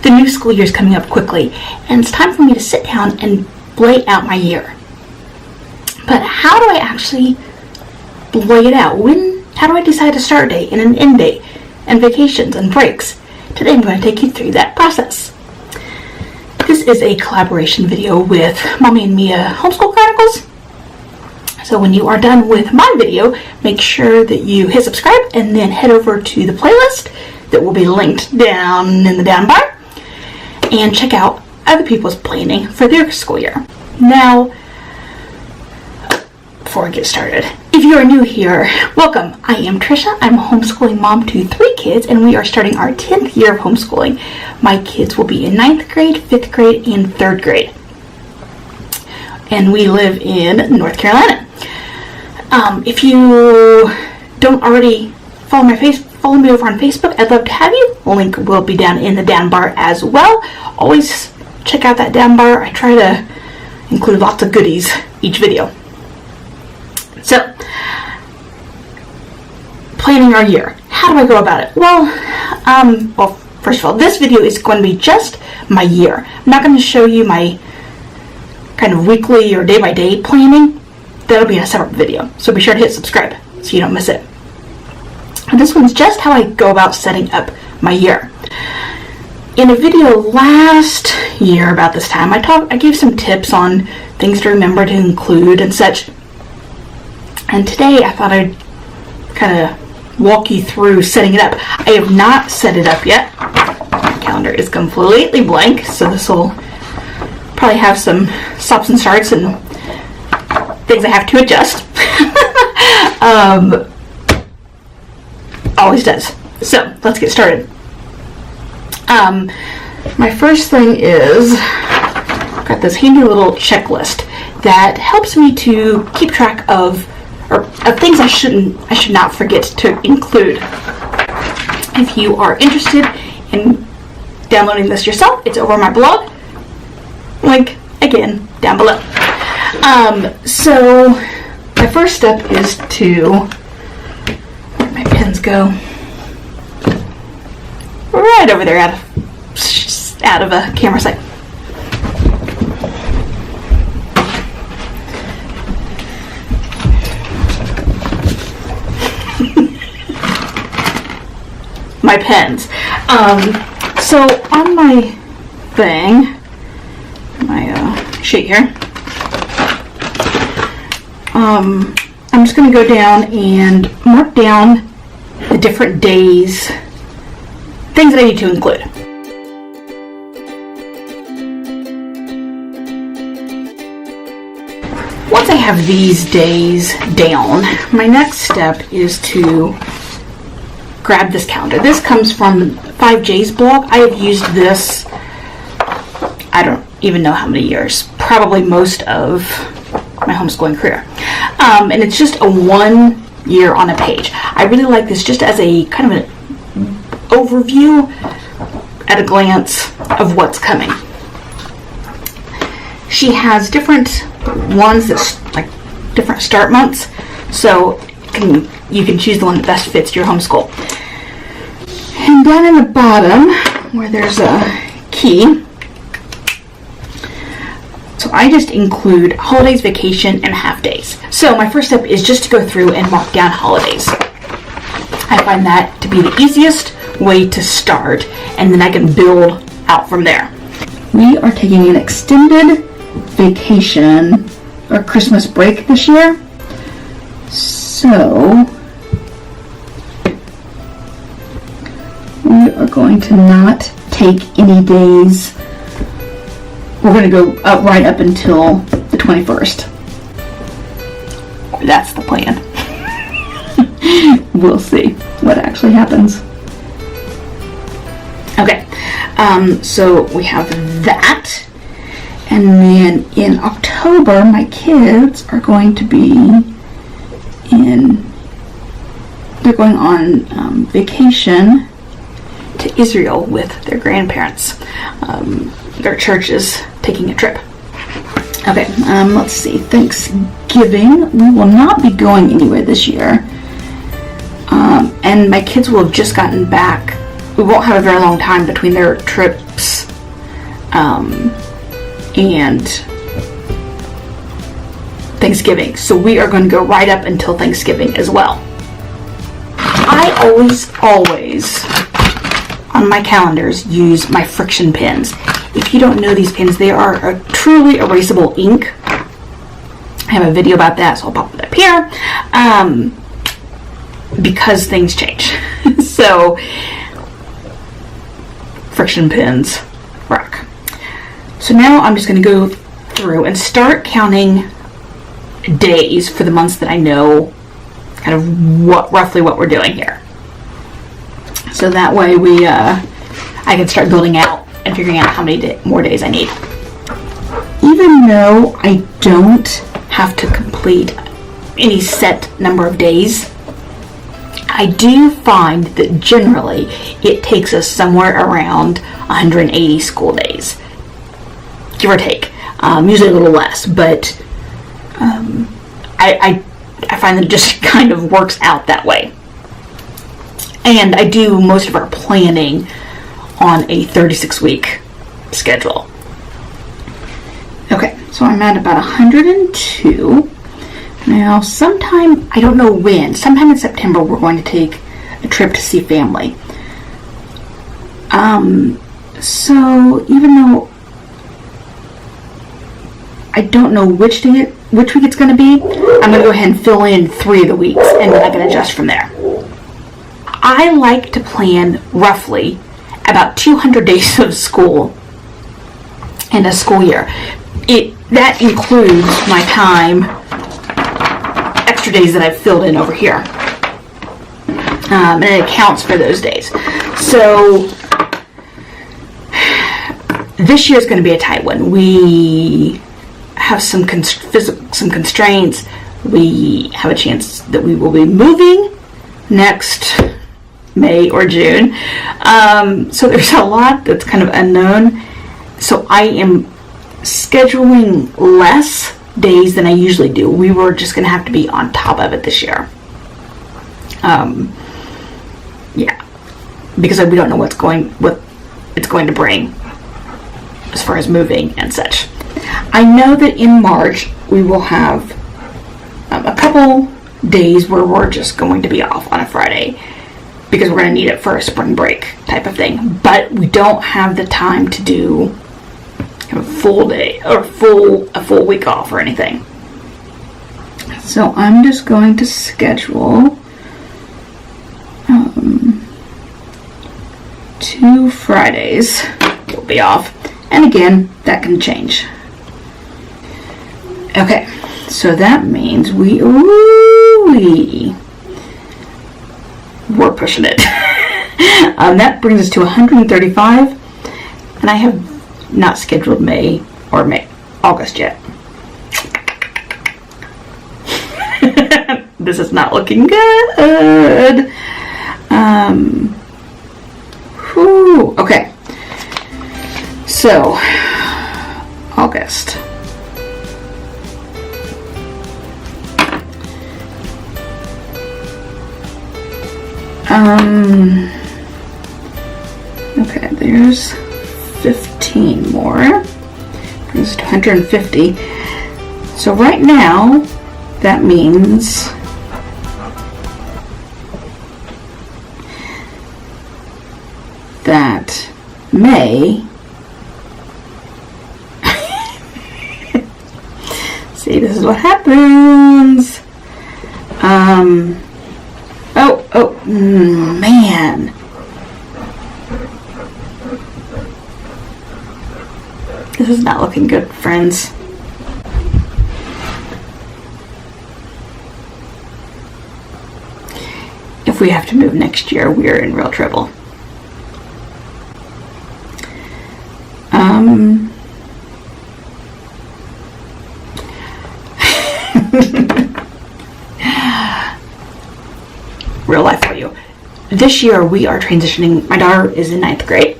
The new school year is coming up quickly, and it's time for me to sit down and lay out my year. But how do I actually lay it out? How do I decide a start date and an end date and vacations and breaks? Today I'm going to take you through that process. This is a collaboration video with Mommy and Mia Homeschool Chronicles. So when you are done with my video, make sure that you hit subscribe and then head over to the playlist that will be linked down in the down bar and check out other people's planning for their school year. Now, before I get started, if you are new here, welcome. I am Tricia. I'm a homeschooling mom to 3 kids, and we are starting our 10th year of homeschooling. My kids will be in 9th grade, 5th grade, and 3rd grade. And we live in North Carolina. If you don't already follow me over on Facebook, I'd love to have you. The link will be down in the down bar as well. Always check out that down bar. I try to include lots of goodies each video. So, planning our year. How do I go about it? Well, first of all, this video is going to be just my year. I'm not going to show you my kind of weekly or day-by-day planning. That'll be in a separate video. So be sure to hit subscribe so you don't miss it. And this one's just how I go about setting up my year. In a video last year about this time, I gave some tips on things to remember to include and such. And today I thought I'd kind of walk you through setting it up. I have not set it up yet. My calendar is completely blank, so this will probably have some stops and starts and things I have to adjust. Always does. So let's get started. My first thing is I've got this handy little checklist that helps me to keep track of things I should not forget to include. If you are interested in downloading this yourself, it's over on my blog. Link again down below. So my first step is to, where my pens go, right over there out of a camera sight. My pens. So on my thing, my sheet here, I'm just going to go down and mark down the different days, things that I need to include. Once I have these days down, my next step is to grab this calendar. This comes from 5J's blog. I have used this, I don't even know how many years, probably most of my homeschooling career. And it's just a 1 year on a page. I really like this just as a kind of an overview at a glance of what's coming. She has different ones that's like different start months, so you can choose the one that best fits your homeschool. And down in the bottom, where there's a key, so I just include holidays, vacation, and half days. So my first step is just to go through and mark down holidays. I find that to be the easiest way to start, and then I can build out from there. We are taking an extended vacation or Christmas break this year. So we are going to not take any days. We're going to go right up until the 21st. That's the plan. We'll see what actually happens. Okay, so we have that. And then in October, my kids are going to be they're going on vacation to Israel with their grandparents. Their church is taking a trip. Okay, let's see. Thanksgiving, we will not be going anywhere this year. And my kids will have just gotten back we won't have a very long time between their trips and Thanksgiving. So we are going to go right up until Thanksgiving as well. I always on my calendars use my friction pens. If you don't know these pens, they are a truly erasable ink. I have a video about that, so I'll pop it up here. Because things change. So friction pens rock. So now I'm just going to go through and start counting days for the months that I know kind of roughly what we're doing here. So that way I can start building out and figuring out how many more days I need. Even though I don't have to complete any set number of days, I do find that generally it takes us somewhere around 180 school days, give or take. Usually a little less, but I find that it just kind of works out that way. And I do most of our planning on a 36-week schedule. Okay, so I'm at about 102. Now, sometime, I don't know when, sometime in September, we're going to take a trip to see family. So even though I don't know which week it's going to be, I'm going to go ahead and fill in 3 of the weeks, and then I can adjust from there. I like to plan roughly about 200 days of school in a school year. That includes my time, extra days that I've filled in over here. And it accounts for those days. So this year is going to be a tight one. We have some constraints. We have a chance that we will be moving next May or June. So there's a lot that's kind of unknown. So I am scheduling less days than I usually do. We were just going to have to be on top of it this year. Yeah, because we don't know what it's going to bring as far as moving and such. I know that in March we will have a couple days where we're just going to be off on a Friday because we're going to need it for a spring break type of thing. But we don't have the time to do a full day or a full week off or anything. So I'm just going to schedule 2 Fridays will be off, and again that can change. Okay, so that means we're pushing it. That brings us to 135, and I have not scheduled August yet. This is not looking good. Okay. So, August. Okay, there's 15 more. Brings to 150. So right now, that means that May, see, this is what happens. Man. This is not looking good, friends. If we have to move next year, we are in real trouble. Real life for you. This year we are transitioning. My daughter is in 9th grade,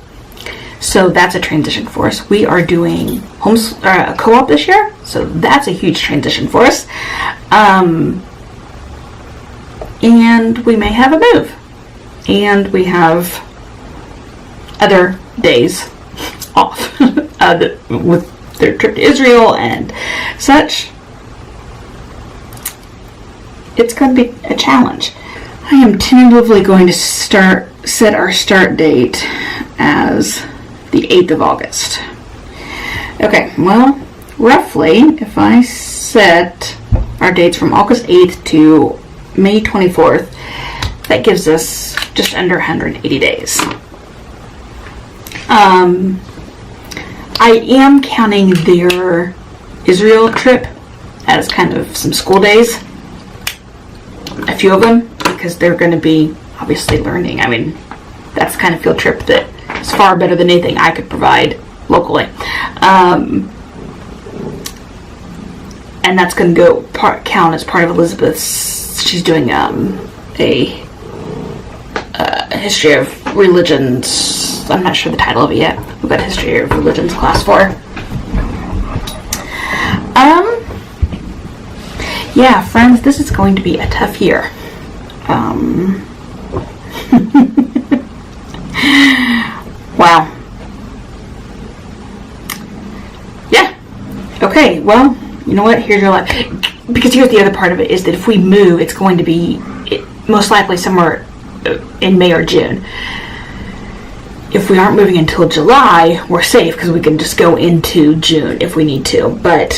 so that's a transition for us. We are doing a co-op this year, so that's a huge transition for us. And we may have a move, and we have other days off with their trip to Israel and such. It's going to be a challenge. I am tentatively going to set our start date as the 8th of August. Okay, well, roughly, if I set our dates from August 8th to May 24th, that gives us just under 180 days. I am counting their Israel trip as kind of some school days, a few of them, because they're going to be obviously learning. I mean, that's the kind of field trip that is far better than anything I could provide locally. And that's going to count as part of Elizabeth's. She's doing a history of religions. I'm not sure the title of it yet. We've got a history of religions class for her. Yeah, friends, this is going to be a tough year. Wow. Yeah. Okay, well, you know what? Here's your life. Because here's the other part of it, is that if we move, it's going to be most likely somewhere in May or June. If we aren't moving until July, we're safe because we can just go into June if we need to. But,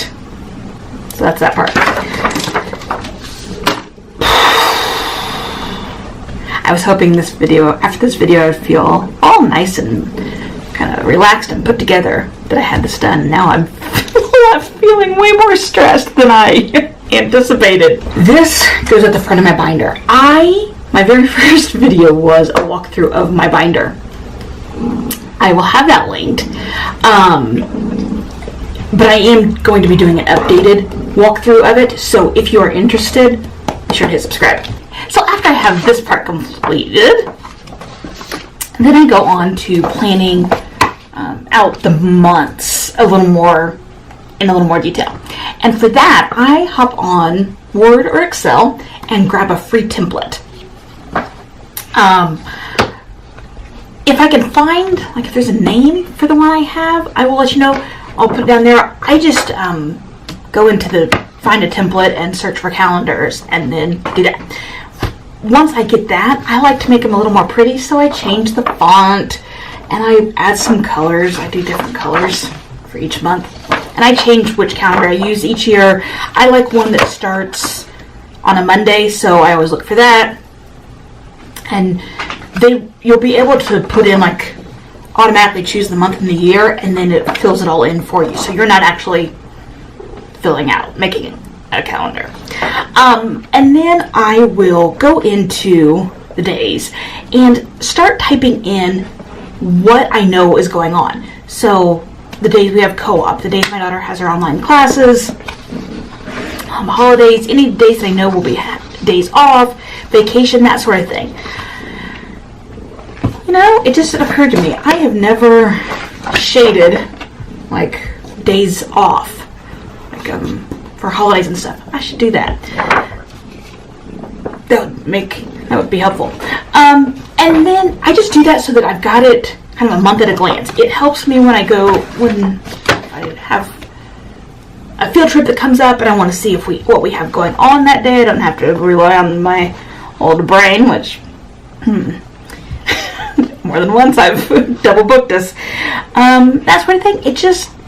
so that's that part. I was hoping after this video, I'd feel all nice and kind of relaxed and put together that I had this done. Now I'm feeling way more stressed than I anticipated. This goes at the front of my binder. My very first video was a walkthrough of my binder. I will have that linked. But I am going to be doing an updated walkthrough of it, so if you are interested, be sure to hit subscribe. So after I have this part completed, then I go on to planning out the months in a little more detail. And for that, I hop on Word or Excel and grab a free template. If I can find, like, if there's a name for the one I have, I will let you know. I'll put it down there. I just go into find a template and search for calendars and then do that. Once I get that, I like to make them a little more pretty, so I change the font and I add some colors. I do different colors for each month. And I change which calendar I use each year. I like one that starts on a Monday, so I always look for that. And you'll be able to put in, like, automatically choose the month and the year, and then it fills it all in for you. So you're not actually making a calendar. And then I will go into the days and start typing in what I know is going on. So the days we have co-op, the days my daughter has her online classes, holidays, any days that I know will be days off, vacation, that sort of thing. You know, it just occurred to me, I have never shaded, like, days off, like, for holidays and stuff. I should do that. That would be helpful. And then I just do that so that I've got it kind of a month at a glance. It helps me when I have a field trip that comes up and I want to see what we have going on that day. I don't have to rely on my old brain, which more than once I've double booked this. That sort of thing.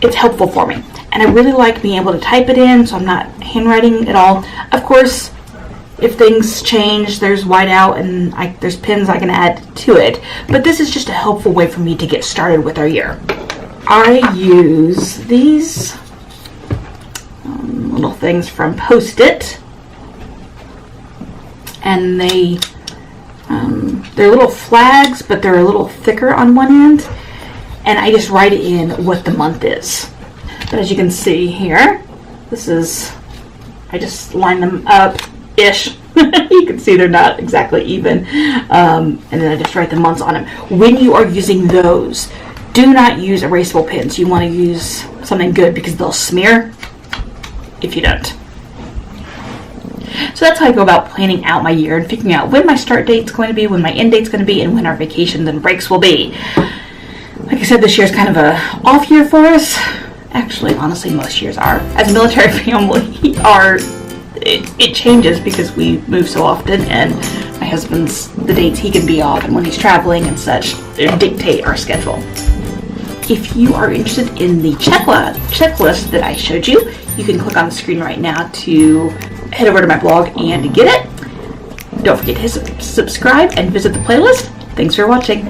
It's helpful for me. And I really like being able to type it in, so I'm not handwriting at all. Of course, if things change, there's whiteout and there's pins I can add to it. But this is just a helpful way for me to get started with our year. I use these little things from Post-it, and they're little flags, but they're a little thicker on one end, and I just write in what the month is. But as you can see here, I just line them up-ish. You can see they're not exactly even, and then I just write the months on them. When you are using those, do not use erasable pens. You want to use something good because they'll smear if you don't. So that's how I go about planning out my year and figuring out when my start date's going to be, when my end date's going to be, and when our vacations and breaks will be. Like I said, this year's kind of a off year for us. Actually, honestly, most years are. As a military family, it changes because we move so often, and my husband's, the dates he can be off and when he's traveling and such dictate our schedule. If you are interested in the checklist that I showed you, you can click on the screen right now to head over to my blog and get it. Don't forget to subscribe and visit the playlist. Thanks for watching.